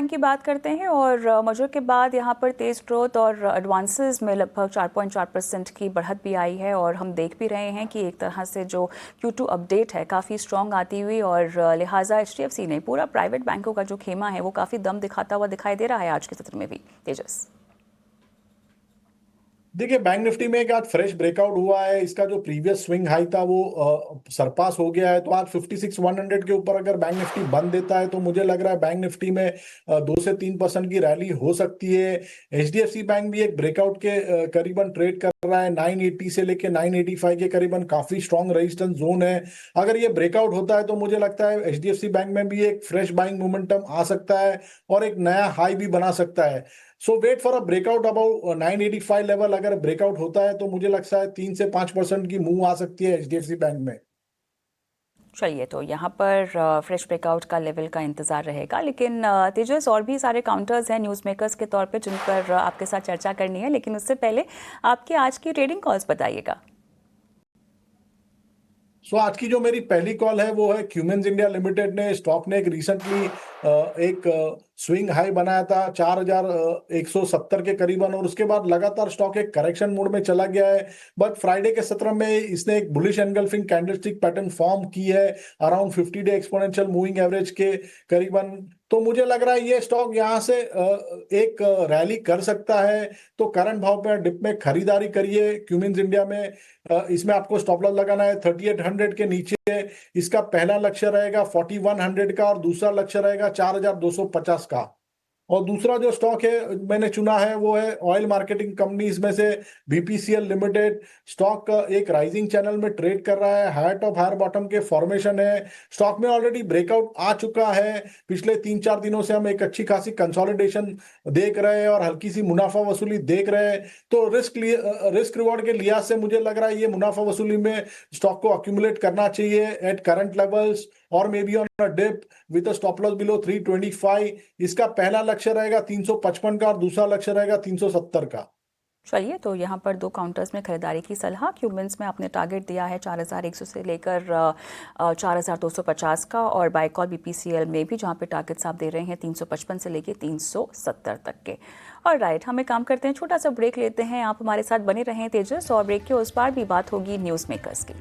Bank की बात करते हैं और मर्जर के बाद यहाँ पर तेज़ ग्रोथ और एडवांसेस में लगभग 4.4% की बढ़त भी आई है और हम देख भी रहे हैं कि एक तरह से जो Q2 अपडेट है काफ़ी स्ट्रॉन्ग आती हुई और लिहाजा HDFC ने पूरा प्राइवेट बैंकों का जो खेमा है वो काफ़ी दम दिखाता हुआ दिखाई दे रहा है आज के सत्र में भी। तेजस, देखिए, बैंक निफ्टी में एक आज फ्रेश ब्रेकआउट हुआ है। इसका जो प्रीवियस स्विंग हाई था वो सरपास हो गया है। तो आज 56,100 के ऊपर अगर बैंक निफ्टी बंद देता है तो मुझे लग रहा है बैंक निफ्टी में 2 से 3% की रैली हो सकती है। एचडीएफसी बैंक भी एक ब्रेकआउट के करीबन ट्रेड कर रहा है। 980 से लेके 985 के करीबन काफी स्ट्रॉन्ग रेजिस्टेंस जोन है। अगर ये ब्रेकआउट होता है तो मुझे लगता है एचडीएफसी बैंक में भी एक फ्रेश बाइंग मोमेंटम आ सकता है और एक नया हाई भी बना सकता है। So wait for a breakout about 985 level. अगर ब्रेकआउट होता है तो मुझे लगता है 3 से 5% की मूव आ सकती है एचडीएफसी बैंक में। चलिए तो यहाँ पर फ्रेश ब्रेकआउट का लेवल का इंतज़ार रहेगा। लेकिन तेजस, और भी सारे काउंटर्स हैं न्यूज़ मेकर्स के तौर पे जिन पर आपके साथ चर्चा करनी है, लेकिन उससे पहले आपकी आज की ट्रेडिंग कॉल्स बताइएगा। सो आज की जो मेरी पहली कॉल है वो है क्यूमेंस इंडिया लिमिटेड ने। स्टॉक ने एक रिसेंटली एक स्विंग हाई बनाया था 4,170 के करीबन और उसके बाद लगातार स्टॉक एक करेक्शन मोड में चला गया है। बट फ्राइडे के सत्र में इसने एक bullish engulfing candlestick pattern form की है around 50 day exponential moving average के करीबन। तो मुझे लग रहा है ये स्टॉक यहाँ से एक रैली कर सकता है। तो करंट भाव पे डिप में खरीदारी करिए क्यूमेंस इंडिया में। इसमें आपको स्टॉप लॉस लगाना है 3800 के नीचे। इसका पहला लक्ष्य रहेगा 4100 का और दूसरा लक्ष्य रहेगा 4250 का। और दूसरा जो स्टॉक है मैंने चुना है वो है ऑयल मार्केटिंग कंपनीज में से बीपीसीएल लिमिटेड। स्टॉक एक राइजिंग चैनल में ट्रेड कर रहा है। हाई टॉप हायर बॉटम के फॉर्मेशन है। स्टॉक में ऑलरेडी ब्रेकआउट आ चुका है। पिछले 3-4 दिनों से हम एक अच्छी खासी कंसोलिडेशन देख रहे हैं और हल्की सी मुनाफा वसूली देख रहे हैं। तो रिस्क रिवॉर्ड के लिहाज से मुझे लग रहा है ये मुनाफा वसूली में स्टॉक को अक्यूमुलेट करना चाहिए एट करंट लेवल्स और may be on a dip with a stop loss below 325। इसका पहला लक्ष्य रहेगा 355 का और दूसरा लक्ष्य रहेगा 370 का। चलिए तो यहाँ पर दो काउंटर्स में खरीदारी की सलाह। क्यूमेंस में आपने टारगेट दिया है 4100 से लेकर 4250 का, और बाय कॉल बीपीसीएल में भी जहाँ पे टारगेट्स आप दे रहे हैं 355 से लेकर 370 तक के। और राइट, हम एक काम करते हैं, छोटा सा ब्रेक लेते हैं। आप हमारे साथ बने रहें तेजस, और ब्रेक के उस पार भी बात होगी न्यूज़ मेकर्स की।